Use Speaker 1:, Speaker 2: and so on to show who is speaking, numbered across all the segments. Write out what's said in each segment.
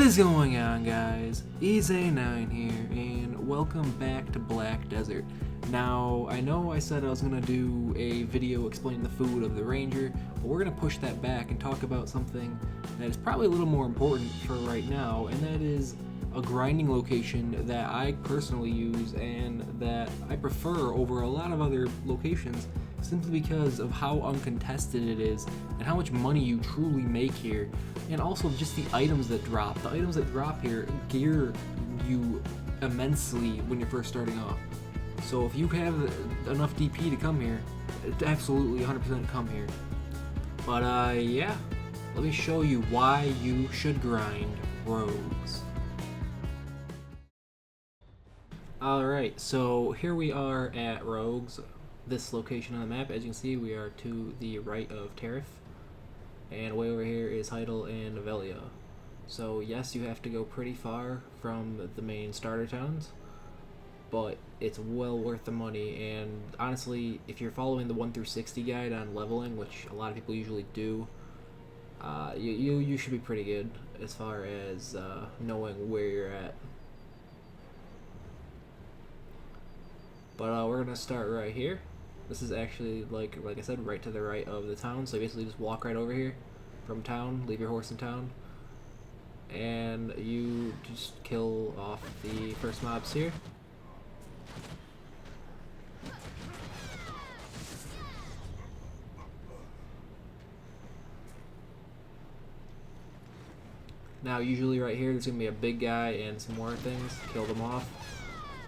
Speaker 1: is going on, guys? EZ9 here, and welcome back to Black Desert. Now, I know I said I was going to do a video explaining the food of the ranger, but we're going to push that back and talk about something that is probably a little more important for right now, and that is a grinding location that I personally use and that I prefer over a lot of other locations simply because of how uncontested it is and how much money you truly make here, and also just the items that drop. The items that drop here gear you immensely when you're first starting off. So if you have enough DP to come here, absolutely 100% come here. But yeah, let me show you why you should grind rogues. Alright, so here we are at Rogues, this location on the map. As you can see, we are to the right of Tariff, and way over here is Heidel and Velia. So yes, you have to go pretty far from the main starter towns, but it's well worth the money. And honestly, if you're following the 1 through 60 guide on leveling, which a lot of people usually do, you should be pretty good as far as knowing where you're at. But we're gonna start right here. This is actually, like I said, right to the right of the town. So basically just walk right over here from town, leave your horse in town, and you just kill off the first mobs here. Now usually right here there's gonna be a big guy and some more things. Kill them off.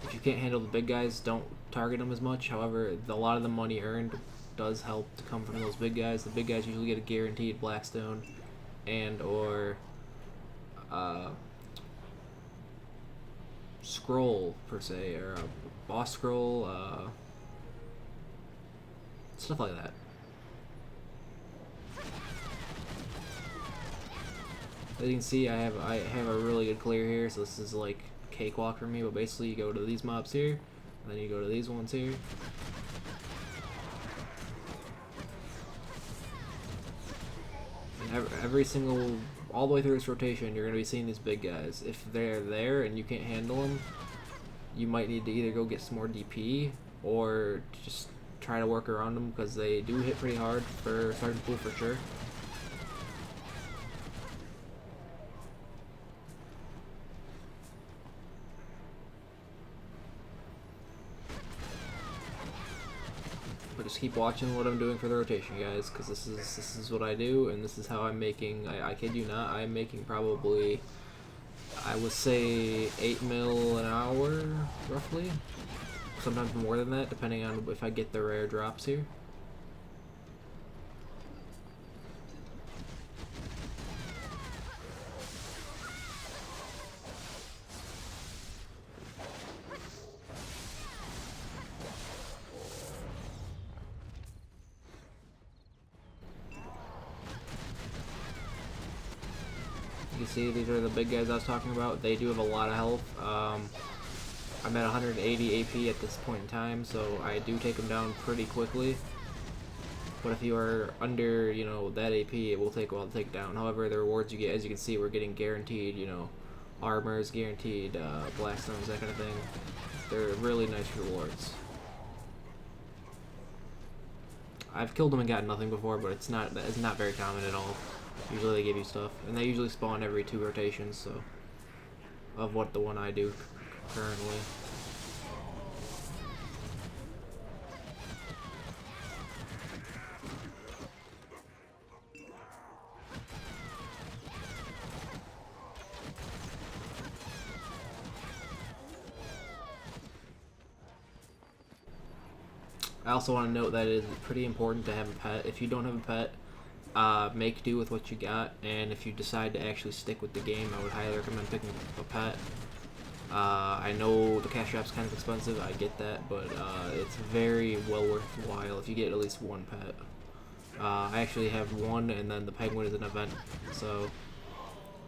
Speaker 1: If you can't handle the big guys, don't target them as much. However, a lot of the money earned does help to come from those big guys. The big guys usually get a guaranteed Blackstone and or scroll per se, or a boss scroll, stuff like that. As you can see, I have a really good clear here, so this is like cakewalk for me. But basically, you go to these mobs here, and then you go to these ones here. And every single, all the way through this rotation, you're going to be seeing these big guys. If they're there and you can't handle them, you might need to either go get some more DP or just try to work around them, because they do hit pretty hard for Sergeant Pool for sure. But just keep watching what I'm doing for the rotation, guys, because this is what I do, and this is how I'm making. I kid you not, I'm making probably, I would say, 8 mil an hour, roughly. Sometimes more than that, depending on if I get the rare drops here. You can see these are the big guys I was talking about. They do have a lot of health. I'm at 180 AP at this point in time, so I do take them down pretty quickly. But if you are under, you know, that AP, it will take a while to take down. However, the rewards you get, as you can see, we're getting guaranteed, you know, armors, guaranteed Blackstones, that kind of thing. They're really nice rewards. I've killed them and gotten nothing before, but it's not very common at all. Usually they give you stuff, and they usually spawn every 2 rotations, so of what the one I do currently. I also want to note that it is pretty important to have a pet. If you don't have a pet, make do with what you got, and if you decide to actually stick with the game, I would highly recommend picking a pet. I know the cash app's kind of expensive, I get that, but it's very well worthwhile if you get at least one pet. I actually have one, and then the penguin is an event, so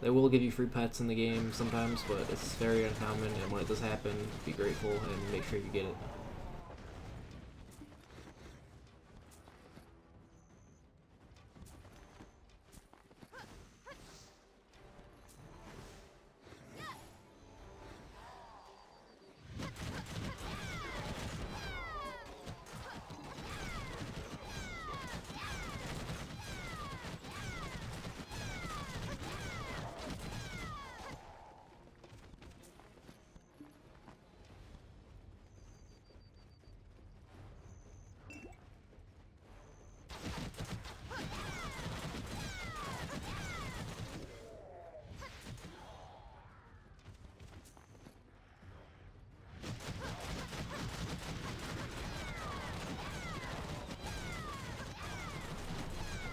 Speaker 1: they will give you free pets in the game sometimes, but it's very uncommon, and when it does happen, be grateful and make sure you get it.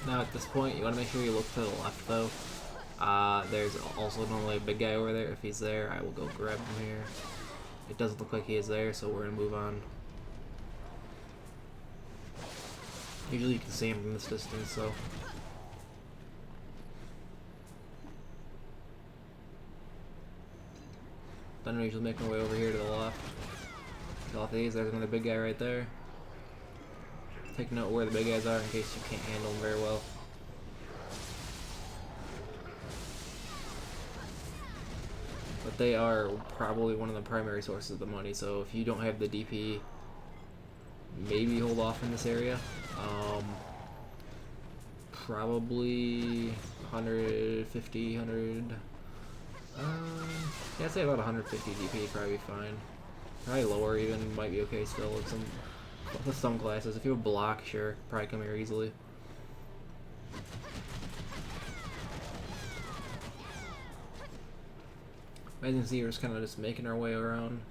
Speaker 1: Now at this point, you want to make sure you look to the left though. There's also normally a big guy over there. If he's there, I will go grab him here. It doesn't look like he is there, so we're gonna move on. Usually you can see him from this distance, so. Then we usually make our way over here to the left. Kill off these. There's another big guy right there. Take note where the big guys are in case you can't handle them very well. But they are probably one of the primary sources of the money, so if you don't have the DP, maybe hold off in this area. Probably 150, 100. Yeah, I'd say about 150 DP probably be fine. Probably lower even might be okay still with some classes. If you have block, sure, probably come here easily. As you can see, we're just kind of just making our way around.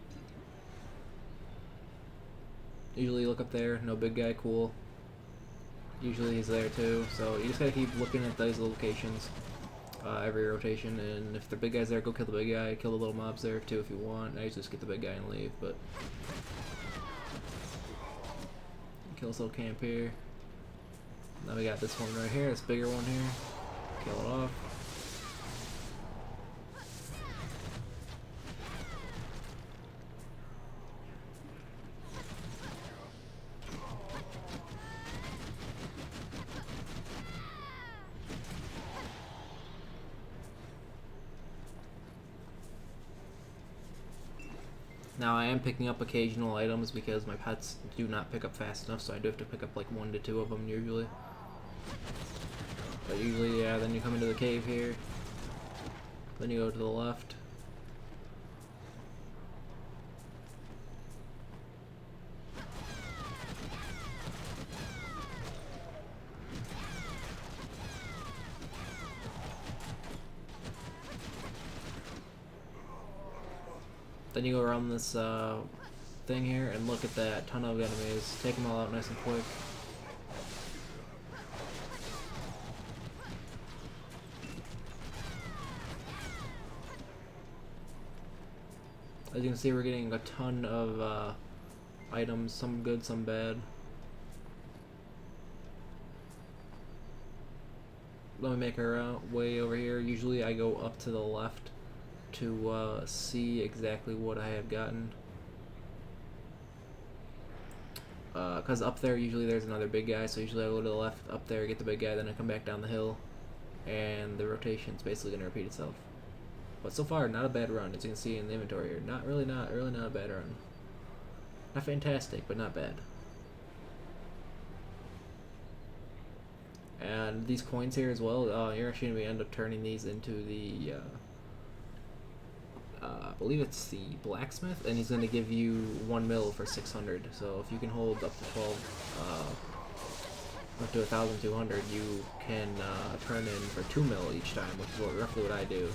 Speaker 1: Usually look up there, no big guy, cool. Usually he's there too, so you just gotta keep looking at those locations every rotation, and if the big guy's there, go kill the big guy, kill the little mobs there too if you want. I usually just get the big guy and leave, but kill this little camp here. Now we got this one right here, this bigger one here. Kill it off. Now I am picking up occasional items because my pets do not pick up fast enough, so I do have to pick up like 1 to 2 of them usually. But usually, yeah, then you come into the cave here. Then you go to the left. Then you go around this thing here and look at that ton of enemies. Take them all out nice and quick. As you can see, we're getting a ton of items, some good, some bad. Let me make our way over here. Usually I go up to the left to see exactly what I have gotten. Because up there usually there's another big guy, so usually I go to the left up there, get the big guy, then I come back down the hill, and the rotation's basically going to repeat itself. But so far, not a bad run, as you can see in the inventory here. Really not a bad run. Not fantastic, but not bad. And these coins here as well, you're actually going to end up turning these into the I believe it's the blacksmith, and he's going to give you 1 mil for 600. So if you can hold up to 12, up to 1,200, you can turn in for 2 mil each time, which is roughly what I do.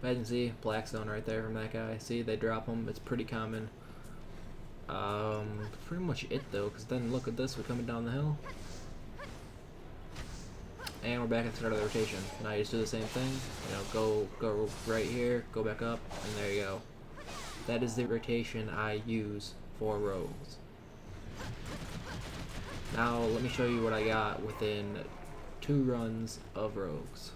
Speaker 1: As you can see, black zone right there from that guy. See, they drop them. It's pretty common. Pretty much it though, because then look at this. We're coming down the hill, and we're back at the start of the rotation. Now you just do the same thing. You know, go right here, go back up, and there you go. That is the rotation I use for rogues. Now let me show you what I got within 2 runs of rogues.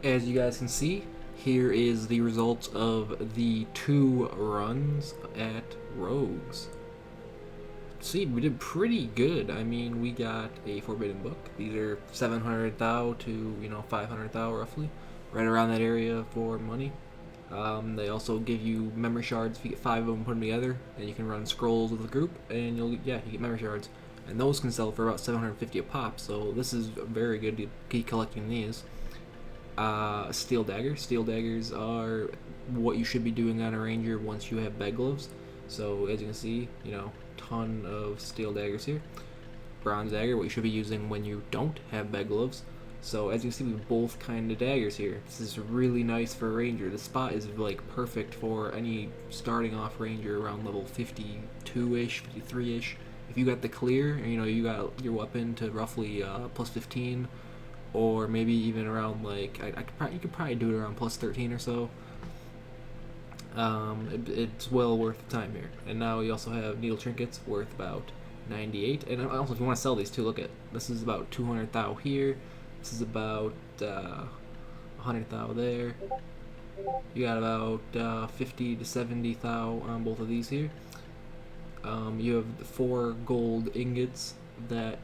Speaker 1: As you guys can see, here is the results of the 2 runs at rogues. See, we did pretty good. I mean, we got a forbidden book. These are 700 thou to 500 thou roughly, right around that area for money. They also give you memory shards. If you get 5 of them, put them together, and you can run scrolls with the group, and you get memory shards. And those can sell for about 750 a pop. So this is very good to keep collecting these. Steel daggers. Steel daggers are what you should be doing on a ranger once you have bed gloves. So as you can see, ton of steel daggers here. Bronze dagger, what you should be using when you don't have bed gloves. So as you see, we both kind of daggers here. This is really nice for a ranger. The spot is like perfect for any starting off ranger around level 52-ish, 53-ish. If you got the clear, you know, you got your weapon to roughly plus 15, or maybe even around like you could probably do it around plus 13 or so. It's well worth the time here. And now we also have needle trinkets worth about 98. And also, if you want to sell these too, look at this is about 200 thou here. This is about 100 thou there. You got about 50 to 70 thou on both of these here. You have the 4 gold ingots that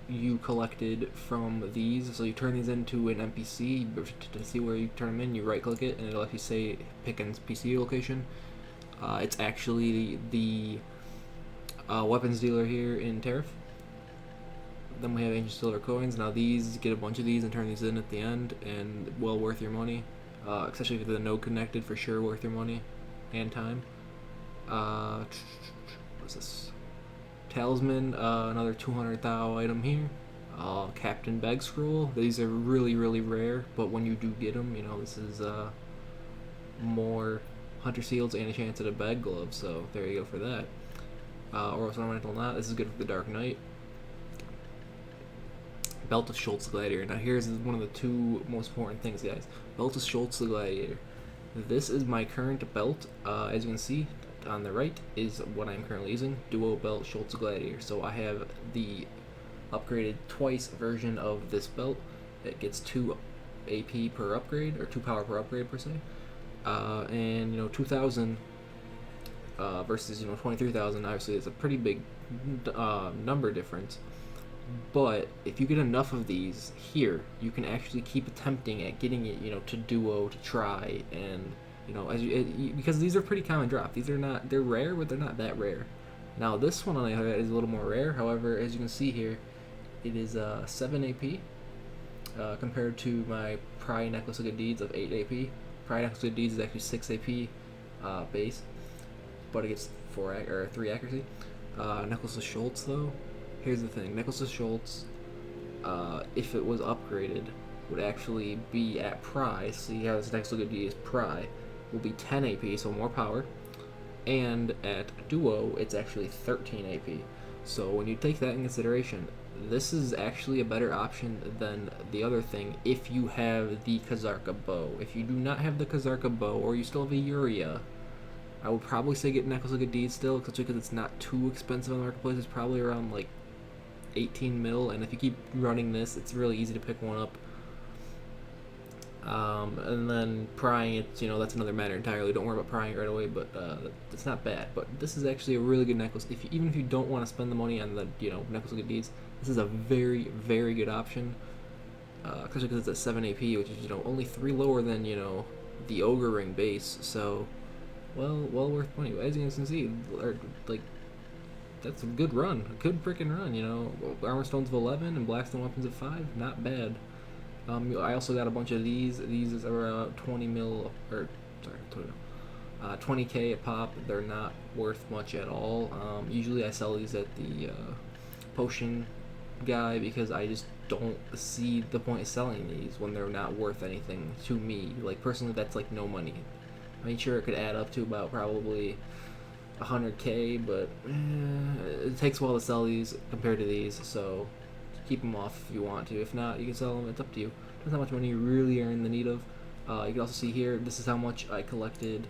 Speaker 1: you collected from these. So you turn these into an NPC. To see where you turn them in, you right click it and it'll actually say pick NPC location. It's actually the weapons dealer here in Tariff. Then we have ancient silver coins. Now these, get a bunch of these and turn these in at the end, and well worth your money. Especially if the node connected, for sure worth your money and time. What's this? Talisman, another 200 thou item here. Captain Beg Scroll. These are really rare, but when you do get them, you know, this is more hunter seals and a chance at a bag glove. So there you go for that. Oros Ornamental Knot. This is good for the Dark Knight. Belt of Schultz the Gladiator. Now here's one of the 2 most important things, guys. Belt of Schultz the Gladiator. This is my current belt. As you can see on the right is what I'm currently using. Duo Belt Schultz the Gladiator. So I have the upgraded twice version of this belt. It gets 2 AP per upgrade, or 2 power per upgrade per se. And you know, 2,000 versus, you know, 23,000. Obviously, it's a pretty big number difference. But if you get enough of these here, you can actually keep attempting at getting it, you know, to duo, to try, and you know, because these are pretty common drop. These are not, they're rare, but they're not that rare. Now this one on the other hand is a little more rare. However, as you can see here, it is 7 AP compared to my Pry Necklace of Good Deeds of 8 AP. Pry Necklace of Good Deeds is actually 6 AP base, but it gets 3 accuracy. Necklace of Schultz though. Here's the thing, Necklace of Schultz, if it was upgraded, would actually be at Pry. See how this Necklace of Good Deed is Pry, will be 10 AP, so more power. And at Duo, it's actually 13 AP. So when you take that in consideration, this is actually a better option than the other thing if you have the Kazarka bow. If you do not have the Kazarka bow, or you still have a Uria, I would probably say get Necklace of Good Deeds still, because it's not too expensive on the marketplace. It's probably around like 18 mil, and if you keep running this, it's really easy to pick one up. And then prying it, you know, that's another matter entirely. Don't worry about prying it right away, but it's not bad. But this is actually a really good necklace. Even if you don't want to spend the money on the, you know, Necklace of Good Deeds, this is a very good option. Especially because it's at 7 AP, which is, you know, only 3 lower than, you know, the Ogre Ring base. So, well worth money. As you can see, like, that's a good run, a good freaking run. You know, Armor Stones of 11 and Blackstone Weapons of 5, not bad. I also got a bunch of these. These are 20 mil, or sorry, 20k a pop. They're not worth much at all. Usually I sell these at the potion guy because I just don't see the point of selling these when they're not worth anything to me. Like, personally, that's like no money. I mean, sure, it could add up to about probably 100k, but it takes a while to sell these compared to these, so keep them off if you want to. If not, you can sell them. It's up to you. Depends how much money you really are in the need of. You can also see here, this is how much I collected,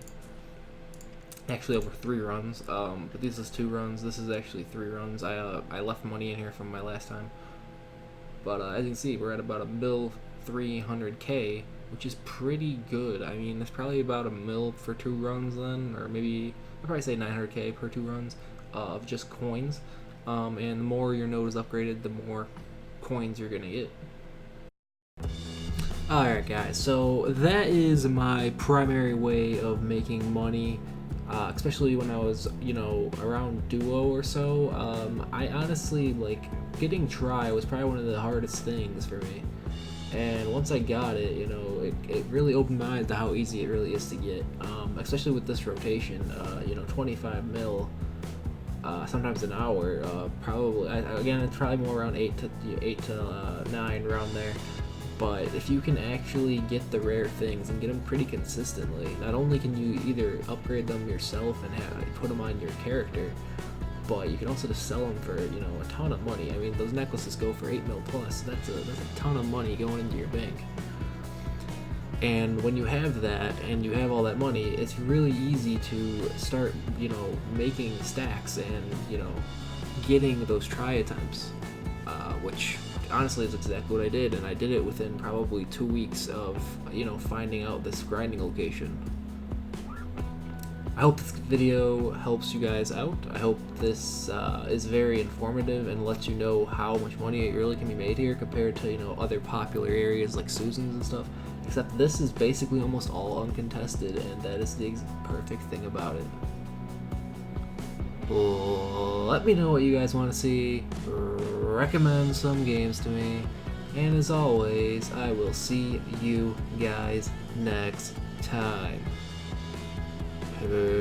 Speaker 1: actually over 3 runs, but this is 2 runs. This is actually 3 runs. I left money in here from my last time, but as you can see, we're at about a mil 300k, which is pretty good. I mean, it's probably about a mil for 2 runs then, or maybe I'd probably say 900k per 2 runs of just coins. And the more your node is upgraded, the more coins you're gonna get. Alright guys, so that is my primary way of making money, especially when I was, you know, around Duo or so. I honestly, like, getting Try was probably one of the hardest things for me. And once I got it, you know, it really opened my eyes to how easy it really is to get, especially with this rotation. You know, 25 mil, sometimes an hour, probably, again, it's probably more around 8 to 9 around there. But if you can actually get the rare things and get them pretty consistently, not only can you either upgrade them yourself and put them on your character, but you can also just sell them for, you know, a ton of money. I mean, those necklaces go for 8 mil plus. That's a ton of money going into your bank. And when you have that and you have all that money, it's really easy to start, you know, making stacks and, you know, getting those try attempts, which honestly is exactly what I did, and I did it within probably 2 weeks of, you know, finding out this grinding location. I hope this video helps you guys out. I hope this is very informative and lets you know how much money it really can be made here compared to, you know, other popular areas like Sausans and stuff. Except this is basically almost all uncontested, and that is the perfect thing about it. Let me know what you guys want to see. Recommend some games to me. And as always, I will see you guys next time. Peace.